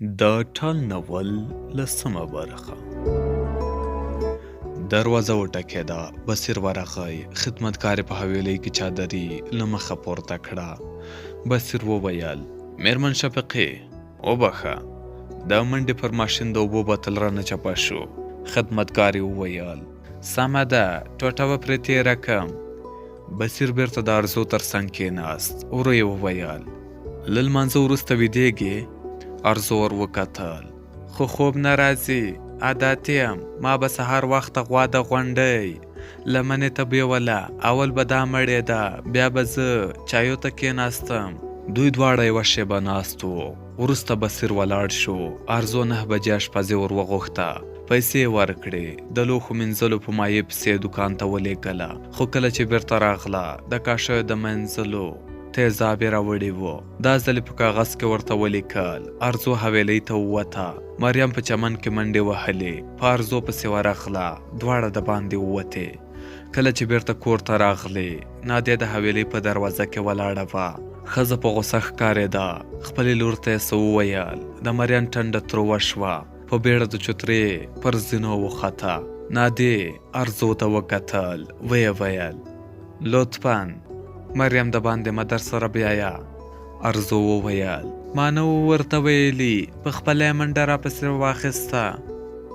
د ټال ناول لسمه برخه. دروازه وټکېده. بصیر ورغی. خدمتګار په حویلۍ کې چادري له مخه پورته کړه. بصیر وویل: میرمن شفیقې وبخه، د منډې پر ماشین د اوبو بوتل رانه چپه شو. خدمتګار وویل: سمه ده، ټوټه به پرې تېره کړم. بصیر بیرته د ارزو تر څنګ کېناست. ورو یې وویل: له لمانځه وروسته ویدېږې؟ ارزو ور وکتل. خو خوب نه راځي، عادت یم. ما به سهار وخته غوا د غونډۍ لمنې ته بیوله. اول به دا مړېده، بیا به زه چایو ته کېناستم. دوی دواړه یوه شېبه ناست وو. وروسته بصیر ولاړ شو. ارزو 9 بجې اشپزي ور وغوښته. پیسې یې ورکړې. د لوښو مینځلو په مایع پسې دوکان ته ولېږله. خو کله چې بیرته راغله، د کاشیو د مینځلو تیزاب یې راوړي وو. دا ځل په کاغذ کې ورته ولیکل. ارزو حویلۍ ته ووته. مریم په چمن کې منډې وهلې. په ارزو پسې ورغله. دواړه د باندې ووتې. کله چې بیرته کور ته راغلې، نادیه د حویلۍ په دروازه کې ولاړه وه. ښځه په غوسه ښکارېده. خپلې لور ته یې څه وویل. د مریم ټنډه تروه شوه. په بیړه د چوترې پر زینو وخته. نادیې ارزو ته وکتل. ویې ویل: لطفاً مریم د باندې مه در سره بیایه. ارزو وویل: ما نه و ورته ویلي، په خپله یې منډه راپسې واخیسته.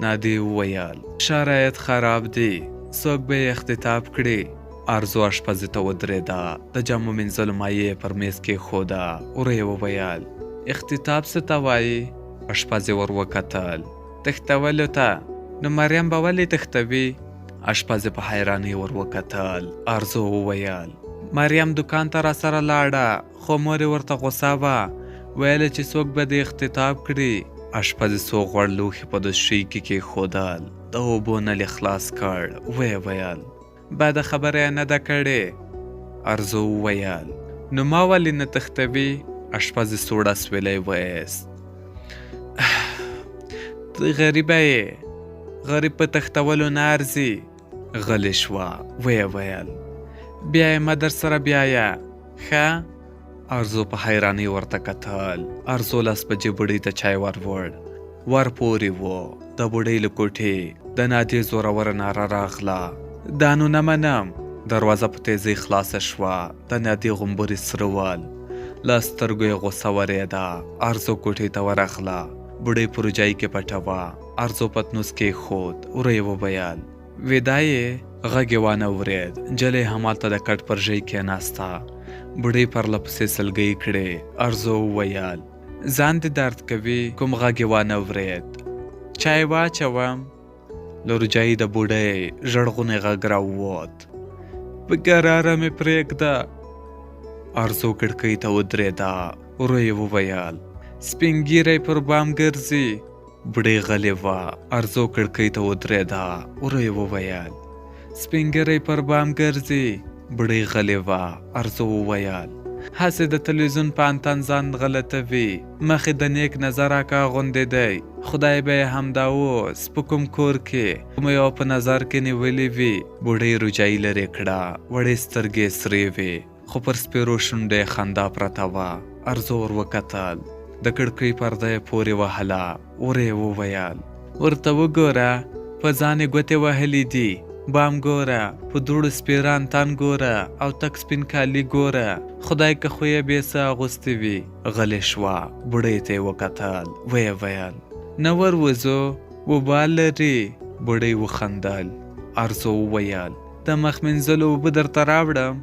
نادیې وویل: شرایط خراب دي، څوک به یې اختطاف کړي. ارزو اشپزي ته ودرېده. د جامو مینځلو مایع یې پر میز کېښوده. ورو یې وویل: اختطاف څه ته وایي؟ اشپزي ور وکتل. تښتولو ته. نو مریم به ولې تښتوي؟ اشپزي په حیرانۍ ور وکتل. ارزو وویل: مریم دکان ته را سره لاړه، خو مور یې ورته غوسه وه. ویله چې څوک به دې اختطاف کړي. اشپزي څو غوړ لوښي په دستشویۍ کې کېښودل. د اوبو نل یې خلاص کړ. ویې ویل: بده خبره یې نه ده کړې. ارزو وویل: نو ما ولې نه تښتوي؟ اشپزي سوړ اسویلی وایست. ته غریبه یې، غریب په تښتولو نه ارزي. غلې شوه. ویې ویل: بیا یې مه در سره بیایه، ښه؟ ارزو په حیرانۍ ورته کتل. ارزو 10 بجې بوډۍ ته چای ور پورې و. د بوډۍ له کوټې د نادیې زوروره ناره راغله: دا نو نه منم. دروازه په تیزۍ خلاصه شوه. د نادیې غومبري سره ول. له سترګو یې غوسه ورېده. ارزو کوټې ته ورغله. بوډۍ په روجایۍ کې پټه وه. ارزو پتنوس کېښود. ورو یې وویل: ویدا یې؟ غږ یې وانه ورېد. نجلۍ همالته د کټ پر ژۍ کېناسته. بوډۍ پرله پسې سلګۍ کړې. ارزو وویل: ځان دې درد کوي؟ کوم غږ یې وانه ورېد. چای واچوم؟ له روجایۍ د بوډۍ ژړغونی غږ راووت: په کراره مې پرېږده. ارزو کړکۍ ته ودرېده. ورو یې وویل: سپین ږیری پر بام ګرځي. بوډۍ غلې وه. ارزو کړکۍ ته ودرېده. ورو یې وویل: سپین ږیری پر بام ګرځي. بوډۍ غلې وه. ارزو وویل: هسې د تلویزیون په انتن ځان غلطوي. مخې د نیک نظر اکا غوندې دی. خدای به یې همدا اوس په کوم کور کې کوم یو په نظر کې نیولې وي. بوډۍ روجایۍ لرې کړه. وړې سترګې یې سرې وې، خو پر سپېرو شونډو یې خندا پرته وه. ارزو ور وکتل. د کړکۍ پرده یې پورې وهله. ورو یې وویل: ورته وګوره، په ځان یې ګوتې وهلې دي. بام ګوره، په دوړو سپېره انتن ګوره، او تک سپین کالي ګوره. خدای که خو یې بې څه اغوستې وي. غلې شوه. بوډۍ ته یې وکتل. ویې ویل: نه ور وځو، وبال لري. بوډۍ وخندل. ارزو وویل: د مخ مینځلو اوبه درته راوړم؟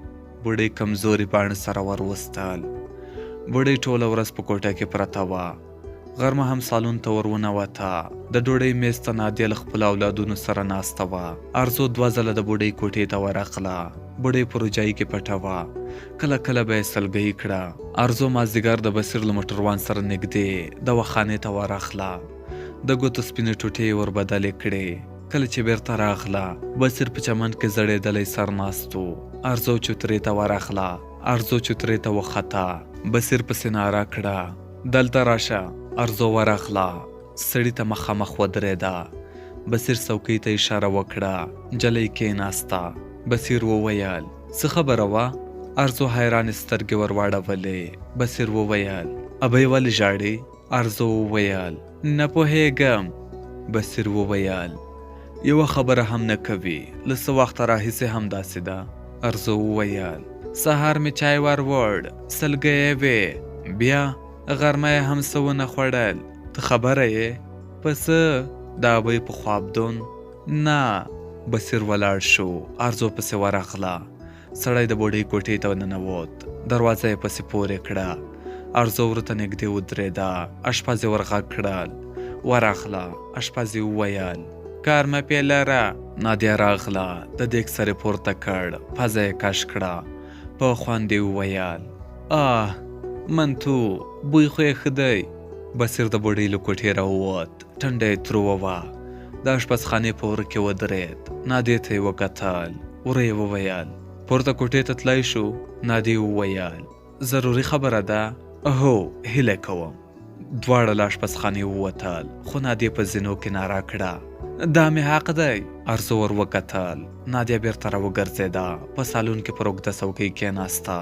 بوډۍ کمزوري باڼه سره ور وستل. بوډۍ ټوله ورځ په کوټه کې پرته وه. غرمه هم صالون ته ور ونوته. د ډوډۍ میز ته نادیه له خپلو اولادونو سره ناسته وه. ارزو 2 ځله د بوډۍ کوټې ته ورغله. بوډۍ په روجایۍ کې پټه وه. کله کله به یې سلګۍ کړه. ارزو مازدیګر د بصیر له موټروان سره نږدې د وخانې ته ورغله. د ګوتو سپینې ټوټې یې ور بدلې کړې. کله چې بیرته راغله، بصیر په چمن کې زړېدلی سر ناست و. ارزو چوترې ته ورغله. ارزو چوترې ته وخته. بصیر پسې ناره کړه: دلته راشه. ارزو ورغله. سړي ته مخامخ ودرېده. بصیر څوکۍ ته اشاره وکړه. نجلۍ کېناسته. بصیر وویل: څه خبره وه؟ ارزو حیرانې سترګې ور واړولې. بصیر وویل: ابۍ ولې ژاړې؟ ارزو وویل نه پوهیږم. بصیر وویل یوه خبره هم نه کوي، له څه وخته راهیسې همداسې ده. ارزو وویل سهار مې چای وروړ، سلګۍ وې، بیا غرمه یې هم څه ونه خوړل. ته خبره یې؟ پسه د ابۍ په خوابدون؟ نه. بصیر ولاړ شو، ارزو پسې ورغله. سړی د بوډۍ کوټې ته ننوت، دروازه یې پسې پورې کړه. ارزو ورته نږدې ودرېده، اشپز یې ورغږ کړل. ورغله، اشپز یې وویل کار مه پې لره. نادیه راغله، د دیګ سر یې پورته کړ، پزه یې کش کړه. په خوند یې وویل منتو، بوی خو یې ښه دی. بصیر د بوډۍ له کوټې راووت، ټنډه یې تروه وه. د اشپزخانې په وره کې ودرېد. نادیې ته یې وکتل. وره یې وویل پورته کوټې ته تللی شو؟ نادیې وویل ضروري خبره ده؟ هو، هیله کوم. دواړه له اشپزخانې ووتل، خو نادیې په زینو کې ناره کړه دا مې حق دی. ارزو ور وکتل. نادیه بیرته راوګرځېده، په سالون کې پر اوږده څوکۍ کېناسته،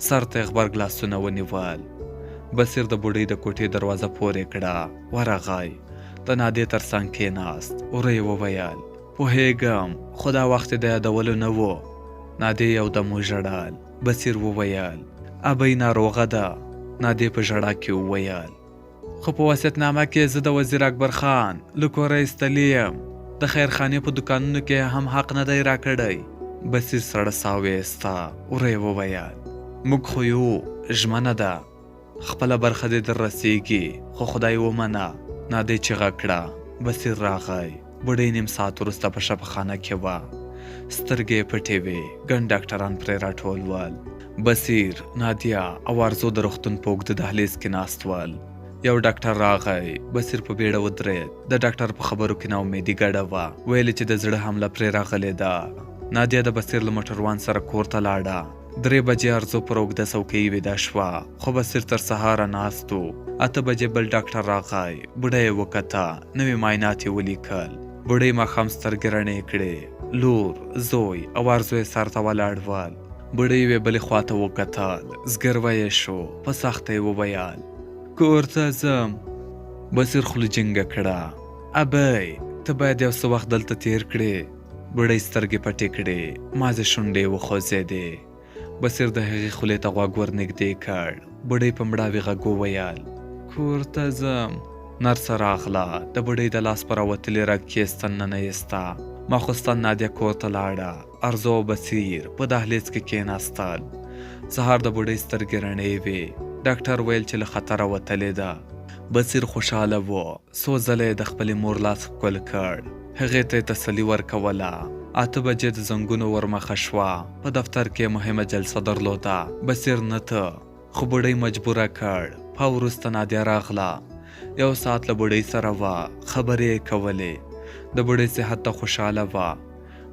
سر ته یې غبرګ لاسونه ونیول. بصیر د بوډۍ د کوټې دروازه پورې کړه، ورغی، د نادیې تر څنګ کېناست. وره یې وویل پوهیږم، خو دا وخت یې د یادولو نه و. نادیې یودم وژړل. بصیر وویل ابۍ ناروغه ده. نادیې په ژړا کې وویل خو په وصیتنامه کې زه د وزیر اکبر خان له کوره ایستلی یم، د خیرخانې په دوکانونو کې هم حق نه دی راکړی. بصیر سړه ساه وایسته. وره یې وویل موږ خو یو، ژمنه ده، خپله برخه دې در رسیږي، خو خدای ومنه. نادیې چیغه کړه. بصیر راغی. بوډۍ نیم ساعت وروسته په شفاخانه کې وه، سترګې یې پټې وې، ګڼ ډاکټران پرې راټول ول. بصیر، نادیه او ارزو د روغتون په اوږده دهلیز کې ناست ول. یو ډاکټر راغی. بصیر په بیړه ودرېد. د ډاکټر په خبرو کې ناامیدي ګډه وه. ویل چې د زړه حمله پرې راغلې ده. نادیه د بصیر له موټروان سره کور ته لاړه. 3 بجې ارزو پر اوږده څوکۍ ویده شوه، خو بصیر تر سهاره ناست و. 8 بجې بل ډاکټر راغی. بوډۍ یې وکته، نوي معاینات یې ولیکل. بوډۍ ماښام سترګې رڼې کړې. لور، زوی او ارزو یې سر ته ولاړ ول. بوډۍ یوې بلې خواته وکتل. زګیروی یې شو. په سخته یې وویل کور ته ځم. بصیر خوله جینګه کړه. ابۍ، ته باید یو څه وخت دلته تیر کړې. بوډۍ سترګې پټې کړې، مازې شونډې یې وخوځېدې. بصیر د هغې خولې ته غوږ ور نږدې کړ. بوډۍ په مړاوي غږ وویل کور ته ځم. نرسه راغله، د بوډۍ د لاس په راوتلي رګ کې یې ستن ننایسته. ماخوستن نادیه کور ته لاړه. ارزو او بصیر په دهلیز کې کېناستل. سهار د بوډۍ سترګې رڼې وې. ډاکټر ویل چې له خطره وتلې ده. بصیر خوشحاله و. څو ځله یې د خپلې مور لاس ښکل کړ، هغې ته یې تسلي ورکوله. 8 بجې د زنګونو ورمخه شوه. په دفتر کې مهمه جلسه درلوده. بصیر نه ته، خو بوډۍ مجبوره کړ. په وروسته نادیه راغله. 1 ساعت له بوډۍ سره وه، خبرې یې کولې. د بوډۍ صحت ته خوشحاله وه،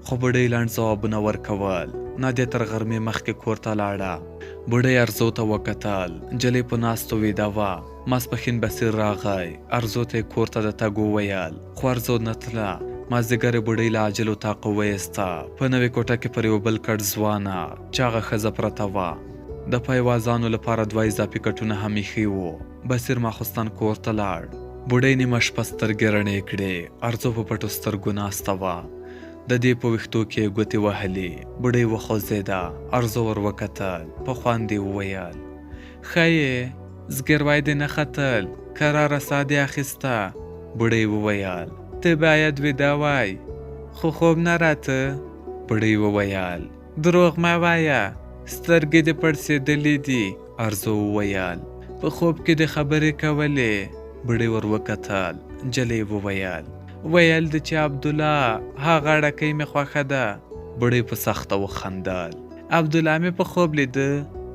خو بوډۍ لنډ ځوابونه ورکول. نادیه تر غرمې مخکې کور ته لاړه. بوډۍ ارزو ته وکتل. نجلۍ په ناستو ویده وه. ماسپښین بصیر راغی. ارزو ته یې کور ته د تګ وویل، خو ارزو نه تله. مازدیګر یې بوډۍ له عاجل اطاقه وایسته. په نوې کوټه کې پر یو بل کټ ځوانه چاغه ښځه پرته وه. د پایوازانو لپاره 2 اضافي کټونه هم ایښي وو. بصیر ماخوستن کور ته لاړ. بوډۍ نیمه شپه سترګې رڼې کړې. ارزو په پټو سترګو ناسته وه. د دې په ویښتو کې یې ګوتې وهلې. بوډۍ وخوځېده. ارزو ور وکتل. په خوند یې وویل ښه یې؟ زګیروی دې نه ختل؟ کراره ساه دې اخیسته؟ بوډۍ وویل ته باید ویده وای، خو خوب نه راته. بوډۍ وویل دروغ مه وایه، سترګې دې پړسېدلې دي. ارزو وویل په خوب کې دې خبرې کولې. بوډۍ ور وکتل. نجلۍ وویل ویل دې چې عبدالله هغه غړکۍ مې خوښه ده. بوډۍ په سخته وخندل. عبدالله مې په خوب لیده،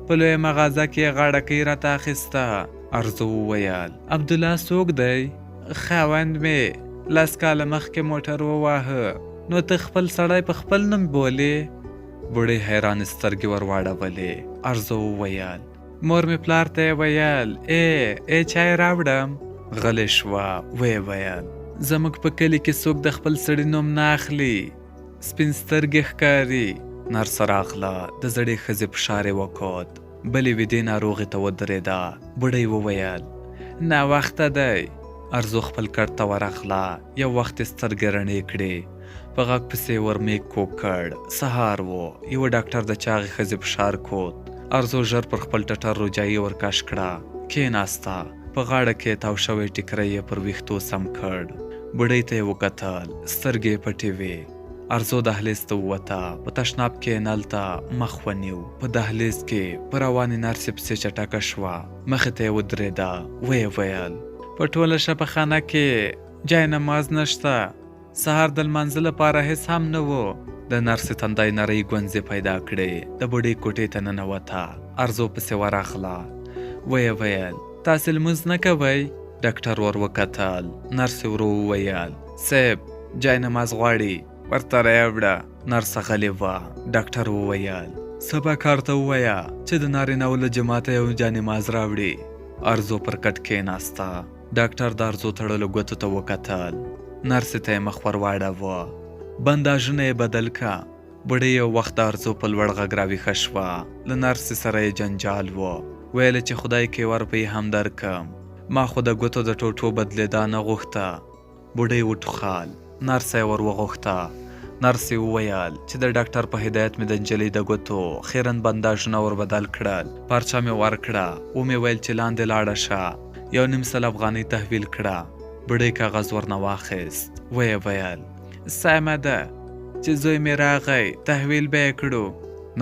په لویه مغازه کې یې غړکۍ راته اخیسته. ارزو وویل عبدالله څوک دی؟ خاوند مې 10 کاله مخکې موټر وواهه، نو ته خپل سړی په خپل نوم بولې؟ بوډۍ حیرانې سترګې ور واړولې. ارزو وویل مور مې پلار ته یې ویل ای چای راوړم. غلې شوه. ویې ویل زموږ په کلي کې څوک د خپل سړي نوم نه اخلي، سپین سترګې ښکاري. نرسه راغله. د زړې ښځې فشار یې وکوت. بلې ویدې ناروغې ته ودرېده. بوډۍ وویل ناوخته دی. ارزو خپل کټ ته ورغله. یو وخت یې سترګې رڼې کړې. په غږ پسې ور میږ کوږ کړ. سهار و. یوه ډاکټر د چاغې ښځې فشار کوت. ارزو ژر پر خپل ټټر روجایي ورکش کړه. کېناسته. په غاړه کې تاو شوی ټیکری یې پر ویښتو سم کړ. بوډۍ ته یې وکتل. سترګې یې پټې وې. ارزو دهلیز ته ووته. په تشناب کې یې نل ته مخ ونیو. په دهلیز کې په روانې نرسې پسې چټکه شوه. مخې ته یې ودرېده. ویې ویل په ټوله شپه خانه کې جای نماز نشته. سهار د لمانځه لپاره هېڅ هم نه و. د نرسې تندی نرۍ ګونځې پیدا کړې. د بوډۍ کوټې ته ننوته. ارزو پسې ورغله. ویې ویل تاسې لمونځ نه کوئ؟ ډاکټر ور وکتل. نرسې ورو وویل صیب جای نماز غواړي ورته راوړه. نرسه غلې وه. ډاکټر وویل سبا کار ته ووایه چې د نارینهو له جماعته یو جای نماز راوړي. ارزو پر کټ کېناسته. ډاکټر د ارزو تړلو ګوتو ته وکتل. نرسې ته یې مخ ور واړاوه. بنداژونه یې بدل که. بوډۍ یو وخت د ارزو په لوړ غږ راویښه شوه. له نرسې سره یې جنجال و. ویله چې خدای کې ورپی هم درکم. ما خو د ګوتو د ټوټو بدلېدا نه غوښته. بوډۍ وټوخل. نرسه یې ور وغوښته. نرسې وویل چې د ډاکټر په هدایت مې د نجلۍ د ګوتو خیرن بنداژونه ور بدل کړل. پارچه مې ورکړه. ومې ویل چې لاندې لاړه شه. 1.5 افغانۍ تحویل کړه. بوډۍ کاغذ ورنه واخیست. ویې ویل سمه ده چې زوی مې راغی تحویل به یې کړو.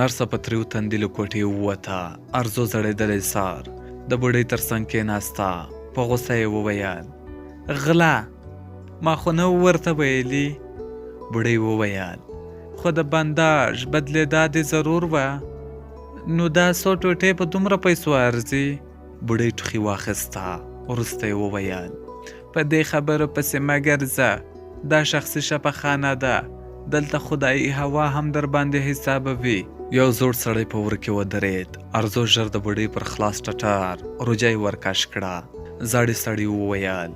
نرسه په تریو تندي له کوټې ووته. ارزو زړېدلی سر د بوډۍ تر څنګ کېناسته. په غوسه یې وویل غله ما خو نه ورته ویلي. بوډۍ وویل خو د بنداژ بدلېدا دې ضرور وه. نو دا 100 ټوټې په دومره پیسو ارزي؟ بوډۍ ټوخي واخیسته. وروسته یې وویل په دې خبرو پسې مه ګرځه. دا شخصي شفاخانه ده. دلته خدایي هوا هم در باندې حسابوي. یو زوړ سړی په ور کې ودرېد. ارزو ژر د بوډۍ پر خلاص ټټر روجای ورکش کړه. زاړي سړي وویل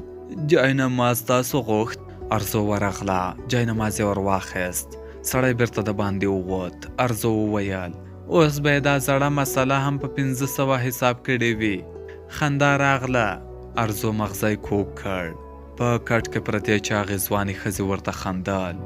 جای نماز تاسو غوښت؟ ارزو ورغله. جای نماز یې ور واخیست. سړی بیرته د باندې ووت. ارزو وویل اوس به یې دا زړه مسله هم په 500 حساب کړې وي. خندا راغله. ارزو مغزی کوږ کړ. په کټ کې پرتې چاغې ځوانې ښځې ورته خندل.